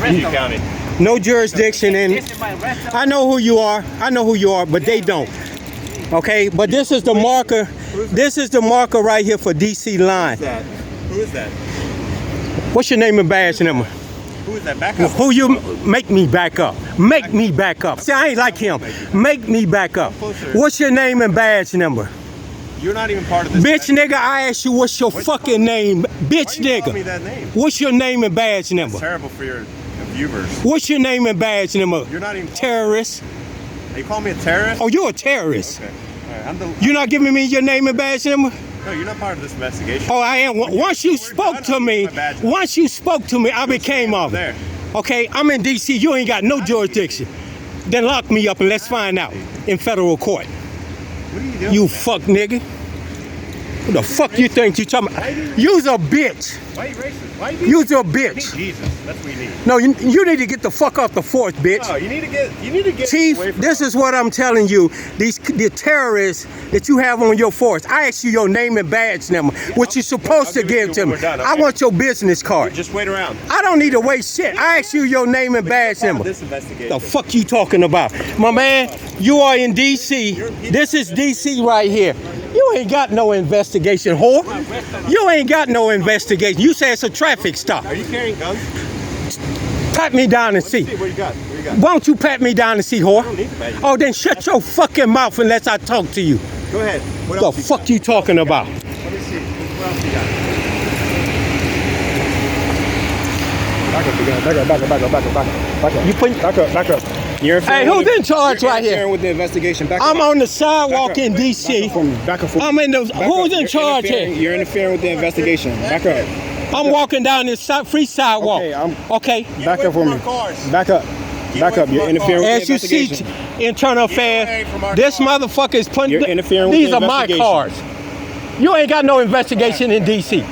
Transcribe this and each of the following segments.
County. No jurisdiction in. I know who you are. I know who you are, but they don't. Okay, but this is the marker. This is the marker right here for DC line. Who is that? What's your name and badge number? Who is that? Back up. Who you make me back up? Make me back up. See, I ain't like him. Make me back up. What's your name and badge number? You're not even part of this. Bitch nigga, I asked you what's your fucking name. Bitch Why you call me nigga. that name? What's your name and badge number? It's terrible for your viewers. What's your name and badge number? You're not even terrorist. You call me a terrorist? Oh, you're a terrorist. Okay. All right. You're not giving me your name and badge number? No, you're not part of this investigation. Oh, I am. Once you spoke to me, I became of it. Okay, I'm in DC. You ain't got no jurisdiction. Then lock me up and let's find out in federal court. What are you doing? You fuck nigga. What the fuck you think you talking about? You's a bitch. Why are you racist? Why are you You's a bitch. Jesus, that's what you need. No, you need to get the fuck off the force, bitch. No, you need to get Chief, away from this is what I'm telling you. The terrorists that you have on your force. I asked you your name and badge number, which you're supposed to give to me. I want your business card. Just wait around. I don't need to waste shit. I asked you your name and badge number. This investigation. The fuck you talking about? My man, you are in DC. This is DC right here. You ain't got no investigation, whore. You ain't got no investigation. You say it's a traffic stop. Are you carrying guns? Pat me down and see. What you got? What you got? Why don't you pat me down and see, whore? I don't need to pat you. Oh, then shut your fucking mouth unless I talk to you. Go ahead. What The else fuck you talking about? Let me see. What else you got? Back up. You put. Back up. You're Hey, who's in charge right here? With the investigation. Back I'm up. on the sidewalk in DC. Back up for me. I'm in the. Who's in charge here? You're interfering with the investigation. Back up. I'm walking down this free sidewalk. Okay. Back up for me. Back up. Back up. You're interfering with As the you see, investigation. internal affairs. This motherfucker is putting. You're interfering with These the are my investigation. cars. You ain't got no investigation in DC.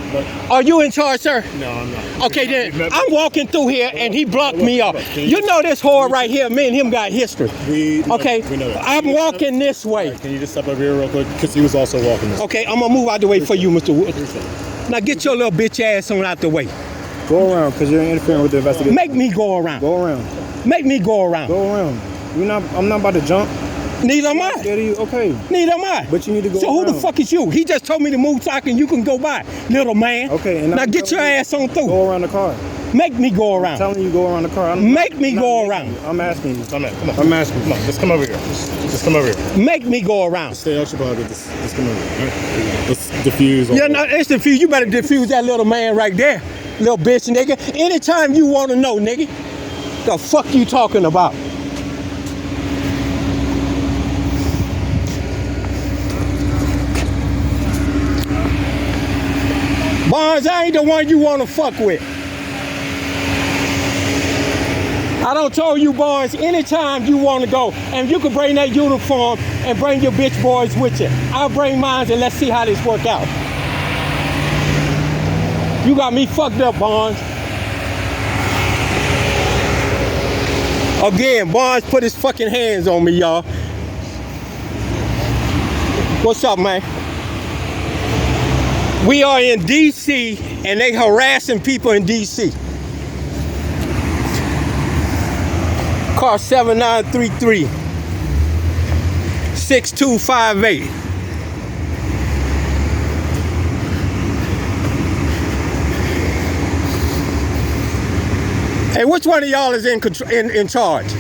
Are you in charge, sir? No, I'm not. Okay, then I'm walking through here and he blocked me off. You know this whore right here, me and him got history. Okay, we know that. I'm walking this way. Can you just step over here real quick? Because he was also walking this way. Okay, I'm gonna move out the way for you, Mr. Wood. Now get your little bitch ass on out the way. Go around, because you're interfering with the investigation. Make me go around. Go around. Make me go around. Go around. I'm not about to jump. Neither am Scared I. of you? Okay. Neither am I. But you need to go So who the around. fuck is you? He just told me to move so you can go by, little man. Okay. And Now I'm get your telling you, ass on through. Go around the car. Make me go I'm around. telling you, go around the car. Make me go around. I'm asking you. Come on. I'm asking you. Come on. Just come over here. Just come over here. Make me go around. Stay out your pocket. Just come over here. Right? Let's diffuse. Yeah, no, it's diffuse. You better diffuse that little man right there, little bitch nigga. Anytime you want to know, nigga, the fuck you talking about? Barnes, I ain't the one you want to fuck with. I don't tell you, Barnes, anytime you want to go, and you can bring that uniform and bring your bitch boys with you. I'll bring mine and let's see how this work out. You got me fucked up, Barnes. Again, Barnes put his fucking hands on me, y'all. What's up, man? We are in DC and they harassing people in DC. Car 7933 6258. Hey, which one of y'all is in charge?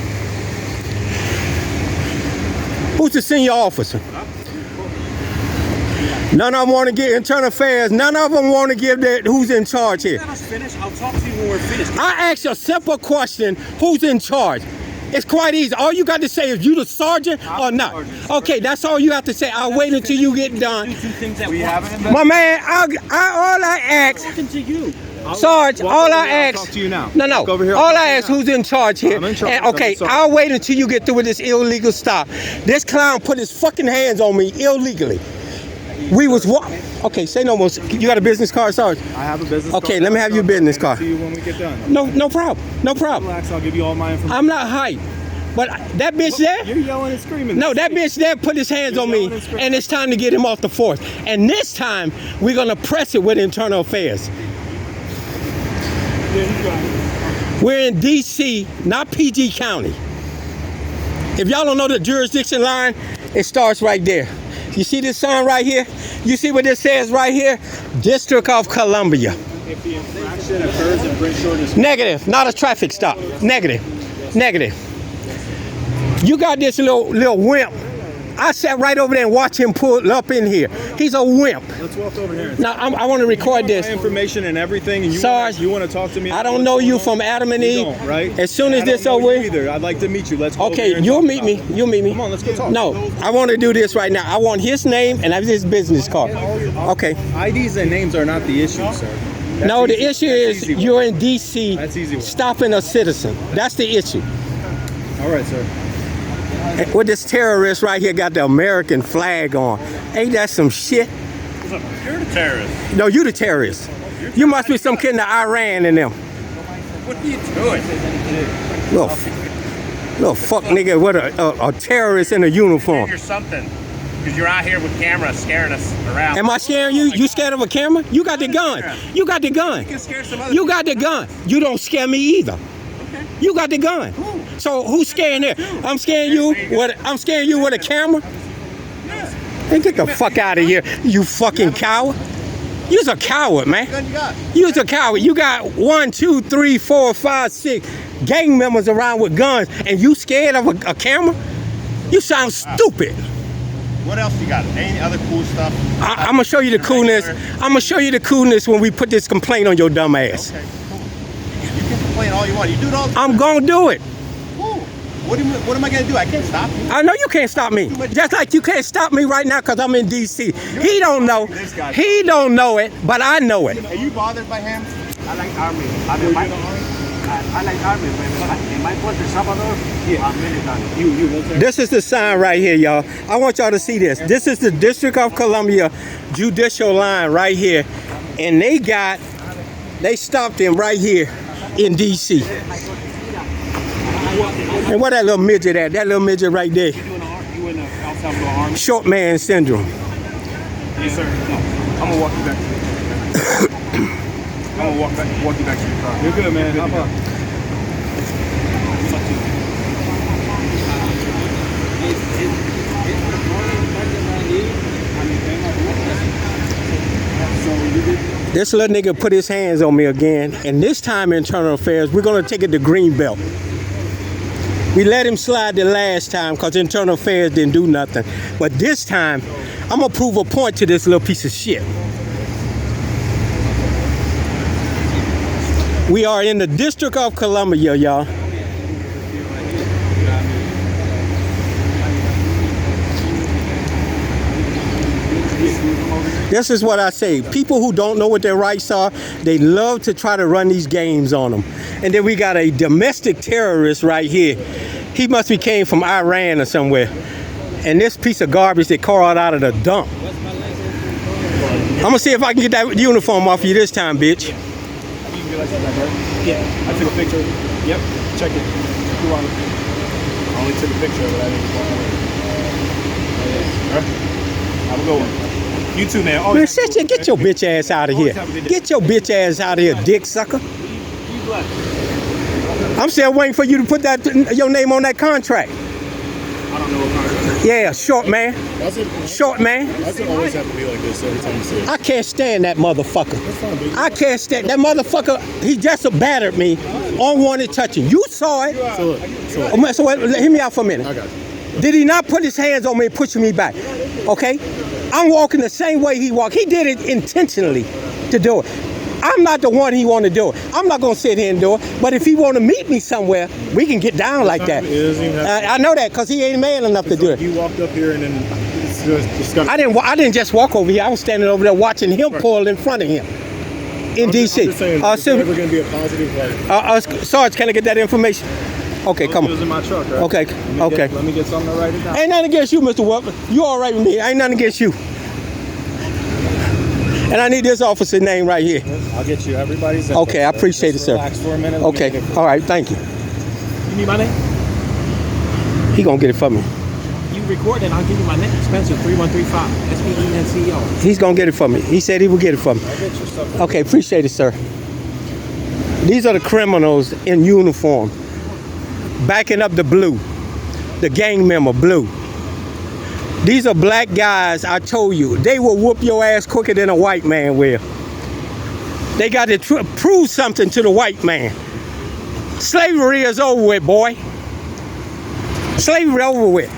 Who's the senior officer? None of them want to get internal affairs. None of them want to give that. Who's in charge here? Let us finish. I'll talk to you when we're finished. I asked a simple question. Who's in charge? It's quite easy. All you got to say is you the sergeant or not. Okay, that's all you have to say. I'll wait until you get done. My man, all I ask. Talking to you. Sarge, all I ask. Talk to you now. No. Over here. All I ask, who's in charge here? I'm in charge. And, okay, I'll wait until you get through with this illegal stop. This clown put his fucking hands on me illegally. We was okay. Say no more. You got a business card, Sarge? I have a business card. Okay, let me have your business card. See you when we get done. No problem. No problem. Relax. I'll give you all my information. I'm not hype, but that bitch there. You're yelling and screaming. No, that bitch there put his hands on me, and it's time to get him off the force. And this time, we're gonna press it with internal affairs. We're in D.C., not PG County. If y'all don't know the jurisdiction line, it starts right there. You see this sign right here? You see what this says right here? District of Columbia. If the infraction occurs in Brentshore District. Negative, not a traffic stop. Negative, negative. You got this little wimp. I sat right over there and watched him pull up in here. He's a wimp. Let's walk over here. Now, I want to record this. My information and everything, and Sarge, you want to talk to me? I don't know you from Adam and Eve. You don't, right? As soon as I this don't know over you either. I'd like to meet you. Let's go over okay, here and you'll talk meet about me. it. You'll meet me. Come on, let's go talk. No, I want to do this right now. I want his name and his business card. Okay. IDs and names are not the issue, sir. That's No, the easy. issue That's is easy one. you're in D.C. That's easy one. stopping a citizen. That's the issue. All right, sir. With this terrorist right here got the American flag on. Ain't that some shit? You're the terrorist. No, you the terrorist. You must be some kid in the Iran in them. What are you doing? Little fuck nigga with a terrorist in a uniform. You're something. Because you're out here with cameras scaring us around. Am I scaring you? You scared of a camera? You got the gun. You got the gun. You can scare some other You got the gun. You don't scare me either. Okay. You got the gun. So who's scaring there? I'm scaring you with a camera? Hey, get the fuck out of here, you fucking coward. You's a coward, man. Gun you got? You's a coward. You got 1, 2, 3, 4, 5, 6 gang members around with guns, and you scared of a camera? You sound stupid. What else you got? Any other cool stuff? I'm gonna show you the coolness. I'm gonna show you the coolness when we put this complaint on your dumb ass. Okay, cool. You can complain all you want. You do it all the time. I'm gonna do it. Cool. What am I gonna do? I can't stop you. I know you can't stop me. Just like you can't stop me right now because I'm in D.C. He don't know. He don't know it, but I know it. Are you bothered by him? I like army. I like army. In my country, Salvador, I'm military. This is the sign right here, y'all. I want y'all to see this. This is the District of Columbia judicial line right here. And they stopped him right here in D.C. And what that little midget at? That little midget right there. You in the El Salvador army? Short man syndrome. Yes, sir. No. I'm gonna walk you back. I'm gonna walk you back to your car. You're good, man. Hop up. This little nigga put his hands on me again, and this time Internal Affairs, we're gonna take it to Greenbelt. We let him slide the last time because Internal Affairs didn't do nothing. But this time, I'm gonna prove a point to this little piece of shit. We are in the District of Columbia, y'all. This is what I say. People who don't know what their rights are, they love to try to run these games on them. And then we got a domestic terrorist right here. He must be came from Iran or somewhere. And this piece of garbage they crawled out of the dump. I'm gonna see if I can get that uniform off you this time, bitch. Yeah, I took a picture. Yep, check it. Who on it? I only took a picture of it. I didn't walk away. Have a good one. You too, man. Man, get your bitch ass out of here. Get your bitch ass out of here, dick sucker. I'm still waiting for you to put your name on that contract. I don't know what contract. Yeah, short man. Short man. That's always have to be like this every time you see it. I can't stand that motherfucker. That's fine, baby. I can't stand that motherfucker. He just battered me. Unwanted touching. You saw it. So wait, hear me out for a minute. I got you. Did he not put his hands on me and pushing me back? Okay? I'm walking the same way he walked. He did it intentionally to do it. I'm not the one he want to do it. I'm not going to sit here and do it. But if he want to meet me somewhere, we can get down like that. I know that because he ain't man enough to do it. You walked up here and then it's just disgusting. I didn't just walk over here. I was standing over there watching him pull in front of him in D.C. I'm just saying, it's never going to be a positive like. Sarge, can I get that information? Okay, come It was on. in my truck, right? Okay, okay. Let me get something to write it down. Ain't nothing against you, Mr. Wupper. You all right with me. Ain't nothing against you. And I need this officer's name right here. I'll get you everybody's. Okay, I appreciate it, Just sir. Relax for a minute. Let me Okay, get it. all right, thank you. You need my name? He gonna get it for me. You record it, I'll give you my name. Spencer 3135. SPENCEO. He's gonna get it for me. He said he would get it for me. I'll get your stuff. Okay, appreciate it, sir. These are the criminals in uniform, backing up the blue, the gang member blue. These are black guys, I told you, they will whoop your ass quicker than a white man will. They got to prove something to the white man. Slavery is over with, boy. Slavery over with.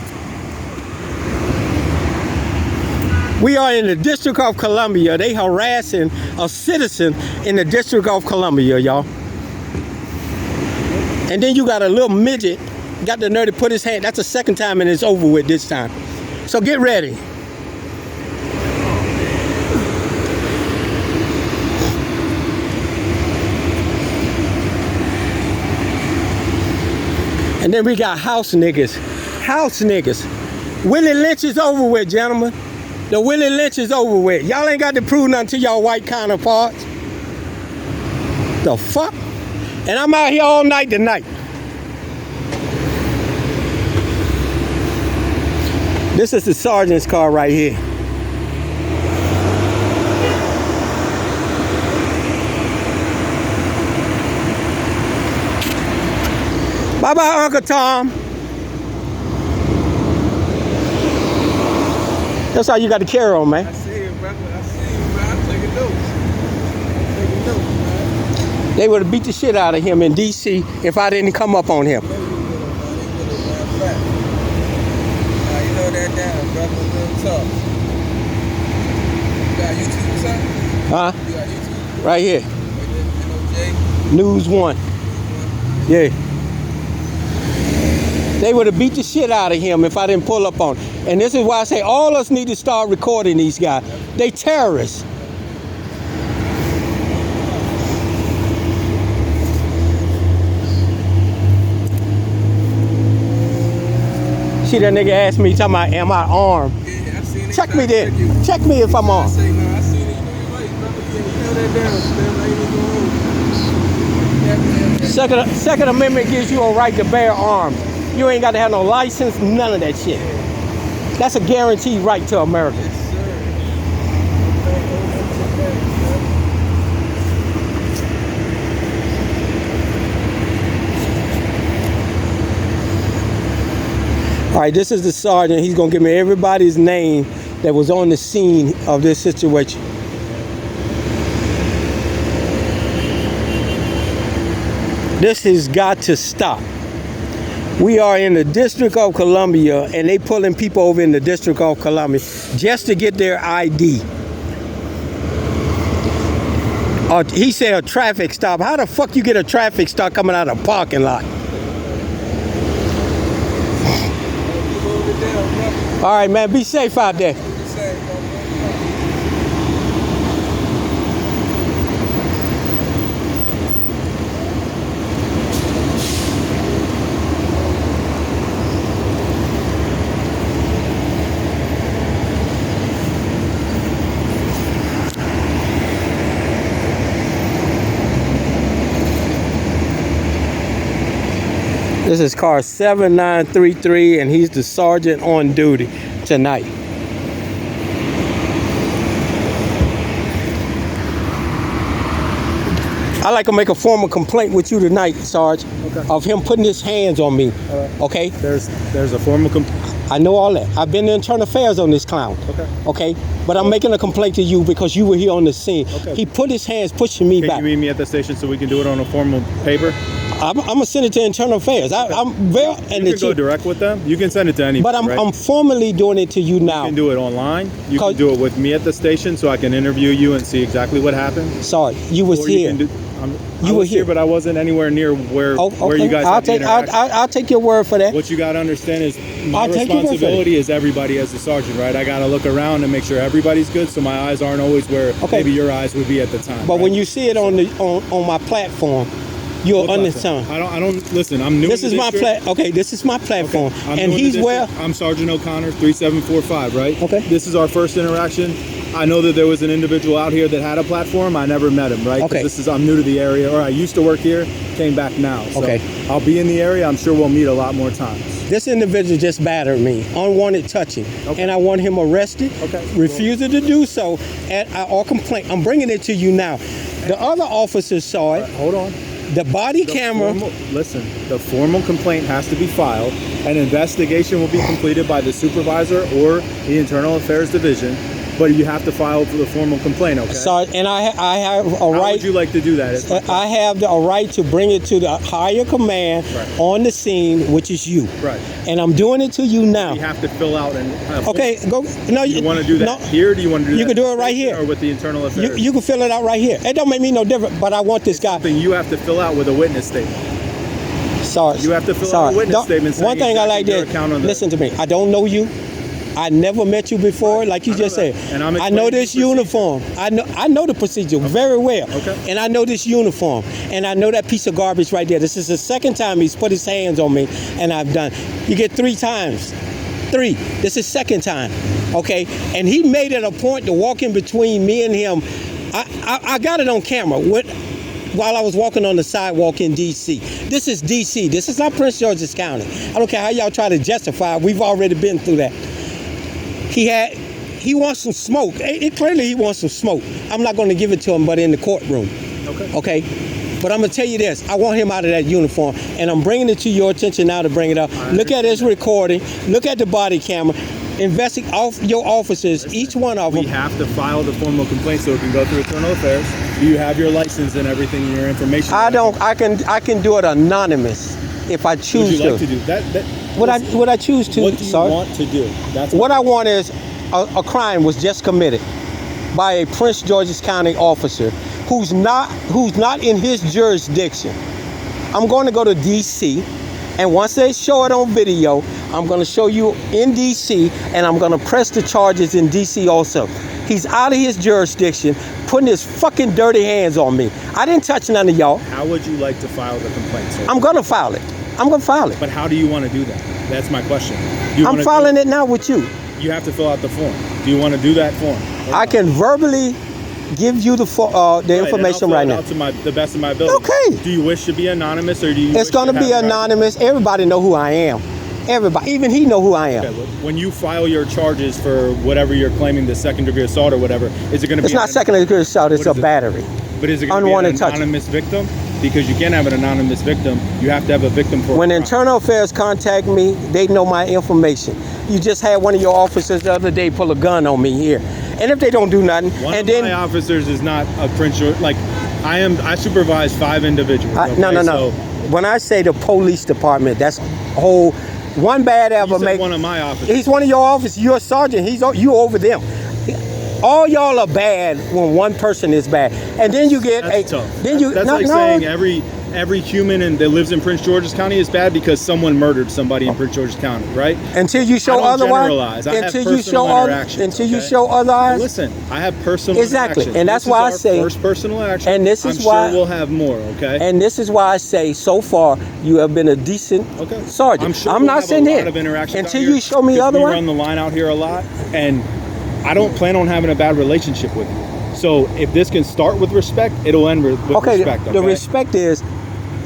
We are in the District of Columbia. They harassing a citizen in the District of Columbia, y'all. And then you got a little midget, got the nerve to put his hand. That's the second time and it's over with this time. So get ready. And then we got house niggas. House niggas. Willie Lynch is over with, gentlemen. The Willie Lynch is over with. Y'all ain't got to prove nothing to y'all white counterparts. The fuck? And I'm out here all night tonight. This is the sergeant's car right here. Bye-bye, Uncle Tom. That's how you got to carry on, man. I see you, brother. I see you, man. I'm taking notes. I'm taking notes, man. They would have beat the shit out of him in D.C. if I didn't come up on him. You know that down, brother. Real tough. You got YouTube or something? Huh? You got YouTube? Right here. N.O.J? News 1. Yeah. They would have beat the shit out of him if I didn't pull up on him. And this is why I say all of us need to start recording these guys. They terrorists. See that nigga asked me, talking about, am I armed? Yeah, I seen it. Check me then. Check me if I'm I armed. say, no, I seen it. You know you're right, brother. You held that down, man. I ain't even going to Second Amendment gives you a right to bear arms. You ain't got to have no license, none of that shit. That's a guaranteed right to America. Yes, sir. All right, this is the sergeant. He's going to give me everybody's name that was on the scene of this situation. This has got to stop. We are in the District of Columbia, and they pulling people over in the District of Columbia just to get their ID. He said a traffic stop. How the fuck you get a traffic stop coming out of a parking lot? All right, man, be safe out there. This is car 7933, and he's the sergeant on duty tonight. I'd like to make a formal complaint with you tonight, Sarge, of him putting his hands on me. Okay? There's a formal complaint. I know all that. I've been in internal affairs on this clown. Okay? But I'm making a complaint to you because you were here on the scene. Okay. He put his hands pushing me back. Can you meet me at the station so we can do it on a formal paper? I'm gonna send it to internal affairs. I'm very and You can go direct with them. You can send it to anybody. But I'm formally doing it to you now. You can do it online. You can do it with me at the station so I can interview you and see exactly what happened. Sorry, you was here. I was here, but I wasn't anywhere near where you guys had the interaction. I'll take your word for that. What you got to understand is my responsibility is everybody as a sergeant, right? I got to look around and make sure everybody's good, so my eyes aren't always where maybe your eyes would be at the time. But when you see it on my platform, you'll understand. I don't listen. I'm new. This is my This is my platform, and he's where I'm Sergeant O'Connor, 3745, right? Okay. This is our first interaction. I know that there was an individual out here that had a platform. I never met him, right? Okay. I'm new to the area, or I used to work here, came back now. So I'll be in the area. I'm sure we'll meet a lot more times. This individual just battered me, unwanted touching, and I want him arrested. Refusing to do so, or complaint. I'm bringing it to you now. The other officers saw it. Hold on. The body camera. Listen, the formal complaint has to be filed. An investigation will be completed by the supervisor or the Internal Affairs Division, but you have to file for the formal complaint, okay? Sorry, and I have a How right. would you like to do that? I have a right to bring it to the higher command on the scene, which is you. Right. And I'm doing it to you now. You have to fill out and... Okay, go. No, you want to do that here? Do you want to do that? You can do it right here. Or with the Internal Affairs? You can fill it out right here. It don't make me no different, but I want this guy. Something you have to fill out with a witness statement. Sorry. You have to fill out a witness statement saying one thing I like exactly this. your account on the- Listen to me. I don't know you. I never met you before, like you just said. And I'm I know explaining this the procedure. uniform. I know the procedure very well. Okay. And I know this uniform. And I know that piece of garbage right there. This is the second time he's put his hands on me, and I've done. You get 3 times. 3. This is second time. Okay. And he made it a point to walk in between me and him. I got it on camera. While I was walking on the sidewalk in D.C. This is D.C. This is not Prince George's County. I don't care how y'all try to justify it. We've already been through that. He wants some smoke. Clearly he wants some smoke. I'm not going to give it to him, but in the courtroom. Okay? But I'm going to tell you this. I want him out of that uniform, and I'm bringing it to your attention now to bring it up. Look at his recording. Look at the body camera. Investigate your officers, each one of them. We have to file the formal complaint so it can go through Internal Affairs. Do you have your license and everything and your information? I don't. I can do it anonymous if I choose Would you to. like to do that? Would I choose to? What do you want to do? That's what I want is a crime was just committed by a Prince George's County officer who's not in his jurisdiction. I'm going to go to D.C. and once they show it on video, I'm going to show you in D.C. and I'm going to press the charges in D.C. also. He's out of his jurisdiction, putting his fucking dirty hands on me. I didn't touch none of y'all. How would you like to file the complaint, sir? I'm going to file it. But how do you want to do that? That's my question. I'm filing it now with you. You have to fill out the form. Do you want to do that form? I can verbally give you the information right now. To the best of my ability. Okay. Do you wish to be anonymous, or do you? It's going to be anonymous. Everybody know who I am. Everybody, even he know who I am. Okay, when you file your charges for whatever you're claiming, the second-degree assault or whatever, is it going to be? It's not second-degree assault. It's a battery. But is it going to be an anonymous victim? Because you can't have an anonymous victim. You have to have a victim for. When Internal Affairs contact me, they know my information. You just had one of your officers the other day pull a gun on me here, and if they don't do nothing, One of my officers is not a Prince George. Like I supervise 5 individuals. No. When I say the police department, that's whole. One bad ever make. One of my officers. He's one of your officers. You're a sergeant. You over them. All y'all are bad when one person is bad, and then you get tough. That's like saying every human that lives in Prince George's County is bad because someone murdered somebody in Prince George's County, right? Until you show otherwise. Until you show otherwise. Listen, I have personal interactions. And that's why I say first personal action. And this is why we'll have more. Okay. And this is why I say so far you have been a decent sergeant. I'm not saying that until you show me otherwise. We run the line out here a lot, and I don't plan on having a bad relationship with you. So if this can start with respect, it'll end with respect. The respect is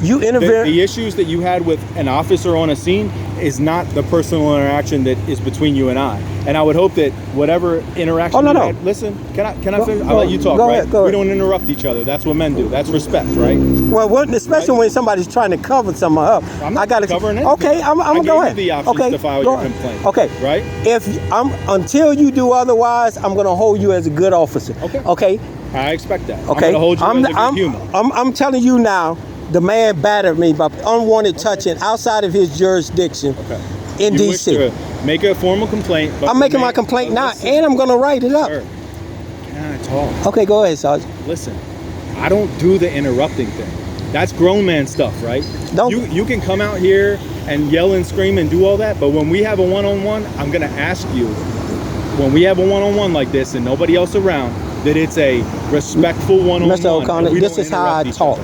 you interfere. The issues that you had with an officer on a scene is not the personal interaction that is between you and I. And I would hope that whatever interaction you had, listen, can I finish? I'll let you talk, right? We don't interrupt each other. That's what men do. That's respect, right? Well, especially when somebody's trying to cover something up. I'm not covering anything. Okay, I'm going to go ahead. I gave you the options to file your complaint. Okay. Right? Until you do otherwise, I'm going to hold you as a good officer. Okay? I expect that. Okay. I'm going to hold you as a good human. I'm telling you now, the man battered me by unwanted touching outside of his jurisdiction in D.C. Make a formal complaint. I'm making my complaint now, and I'm going to write it up. Sir, can I talk? Okay, go ahead, Sergeant. Listen, I don't do the interrupting thing. That's grown man stuff, right? You can come out here and yell and scream and do all that, but when we have a one-on-one, I'm going to ask you, when we have a one-on-one like this and nobody else around, that it's a respectful one-on-one. Mr. O'Connor, this is how I talk.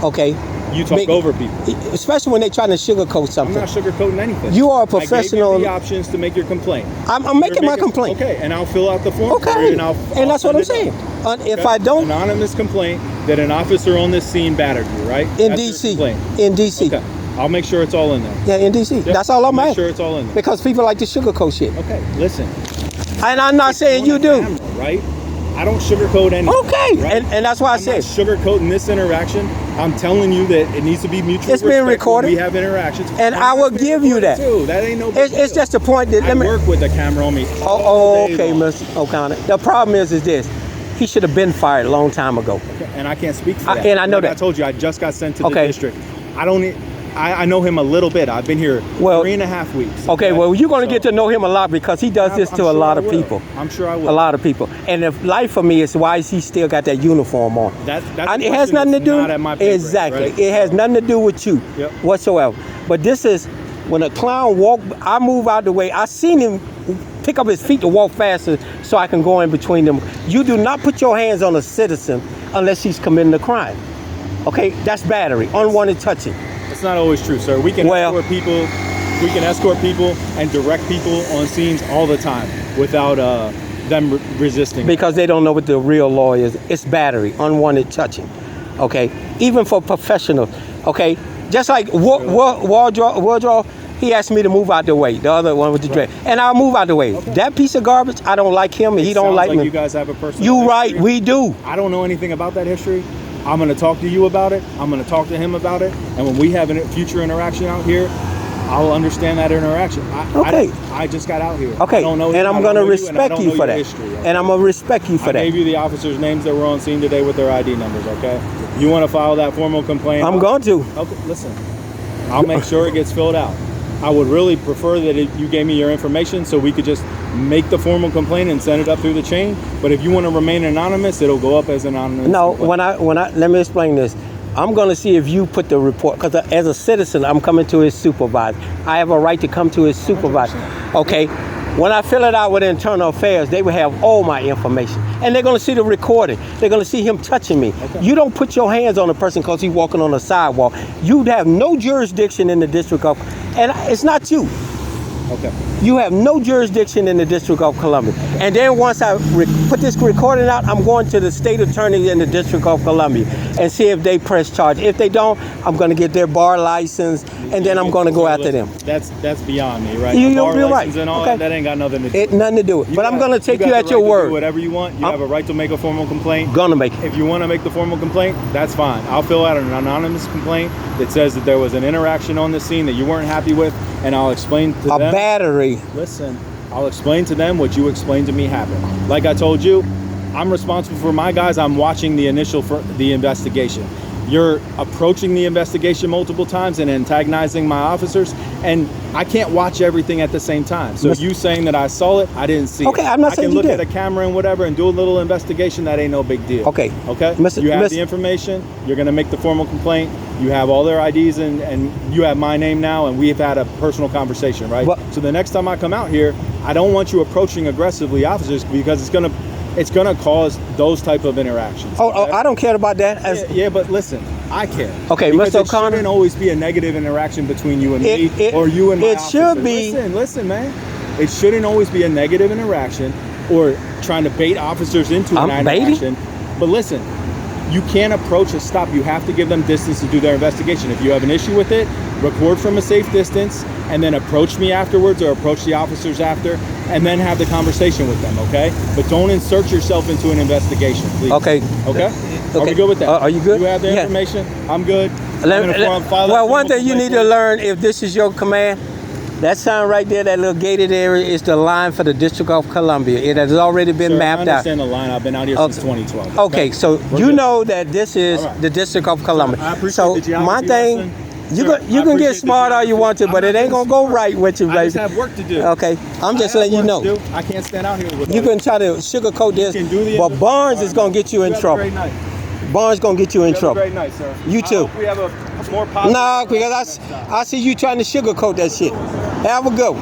Okay. You talk over people. Especially when they're trying to sugarcoat something. I'm not sugarcoating anything. You are a professional. I gave you the options to make your complaint. I'm making my complaint. Okay, and I'll fill out the form. Okay. And that's what I'm saying. If I don't. Anonymous complaint that an officer on this scene battered you, right? In D.C. In D.C. Okay. I'll make sure it's all in there. Yeah, in D.C. That's all I'm asking. Make sure it's all in there. Because people like to sugarcoat shit. Okay, listen. And I'm not saying you do. Camera, right? I don't sugarcoat anything. Okay. Right? And that's why I said. I'm not sugarcoating this interaction. I'm telling you that it needs to be mutual. It's being recorded. We have interactions, and I will give you that. Too. That ain't no big it's deal. just a point that I work with the camera on me. Okay, Mr. O'Connor. The problem is this. He should have been fired a long time ago. And I can't speak for that. And I know that. I told you, I just got sent to the district. I know him a little bit. I've been here 3.5 weeks. Okay, well, you're going to get to know him a lot because he does this to a lot of people. I'm sure I will. A lot of people. And the life for me is why is he still got that uniform on? It has nothing to do. Not at my pay exactly. grade, right? It has nothing to do with you whatsoever. But this is when a clown I move out the way. I seen him pick up his feet to walk faster so I can go in between them. You do not put your hands on a citizen unless he's committing a crime. Okay, that's battery, unwanted touching. It's not always true, sir. We can escort people. We can escort people and direct people on scenes all the time without them resisting. Because they don't know what the real law is. It's battery, unwanted touching. Okay, even for professionals. Okay, just like Wardrow, he asked me to move out the way. The other one with the dread, and I'll move out the way. Okay. That piece of garbage, I don't like him, and he don't like me. You guys have a personal. You right, we do. I don't know anything about that history. I'm going to talk to you about it. I'm going to talk to him about it. And when we have a future interaction out here, I'll understand that interaction. I just got out here. Okay, I don't know and I'm going to respect you for that. History, okay? And I'm going to respect you for that. I gave you the officers' names that were on scene today with their ID numbers, okay? You want to file that formal complaint? I'm going to. Okay, listen. I'll make sure it gets filled out. I would really prefer that you gave me your information so we could just make the formal complaint and send it up through the chain. But if you want to remain anonymous, it'll go up as anonymous. No, let me explain this. I'm going to see if you put the report, because as a citizen, I'm coming to his supervisor. I have a right to come to his supervisor. Okay. When I fill it out with Internal Affairs, they will have all my information. And they're going to see the recording. They're going to see him touching me. Okay. You don't put your hands on a person because he's walking on the sidewalk. You'd have no jurisdiction in the District of... And it's not you. Okay. You have no jurisdiction in the District of Columbia. Okay. And then once I put this recording out, I'm going to the state attorney in the District of Columbia and see if they press charge. If they don't, I'm going to get their bar license, and then I'm going to go after them. That's beyond me, right? You're right. And all that ain't got nothing to do with it. Nothing to do with it. But I'm going to take you at your word. Do whatever you want. You have a right to make a formal complaint. Gonna make it. If you want to make the formal complaint, that's fine. I'll fill out an anonymous complaint that says that there was an interaction on the scene that you weren't happy with, and I'll explain to them. A battery. Listen, I'll explain to them what you explained to me happened. Like I told you, I'm responsible for my guys. I'm watching the investigation. You're approaching the investigation multiple times and antagonizing my officers, and I can't watch everything at the same time. So you saying that I saw it, I didn't see it. Okay, I'm not saying you did. I can look at a camera and whatever and do a little investigation. That ain't no big deal. Okay. You have the information. You're going to make the formal complaint. You have all their IDs, and you have my name now, and we've had a personal conversation, right? So the next time I come out here, I don't want you approaching aggressively officers, because it's gonna cause those type of interactions. Okay? I don't care about that. Yeah, but listen, I care. Okay, because Mr. O'Connor. It shouldn't always be a negative interaction between you and me, or you and my officer. It should be. Listen, man. It shouldn't always be a negative interaction or trying to bait officers into an interaction. But listen, you can't approach a stop. You have to give them distance to do their investigation. If you have an issue with it, record from a safe distance, and then approach me afterwards, or approach the officers after, and then have the conversation with them, okay? But don't insert yourself into an investigation, please. Okay. Are we good with that? Are you good? You have the information? I'm good. Well, one thing you need to learn, if this is your command, that sign right there, that little gated area, is the line for the District of Columbia. It has already been mapped out. I understand the line. I've been out here since 2012. Okay, so you know that this is the District of Columbia. I appreciate the my thing, you can get smart all you want to, but it ain't gonna go right with you, baby. I just have work to do. Okay, I'm just letting you know. I can't stand out here with you can try to sugarcoat this, but Barnes is gonna get you in trouble. Barnes gonna get you in trouble. Have a great night, sir. You too. I hope we have a more positive. Nah, because I see you trying to sugarcoat that shit. Have a good one.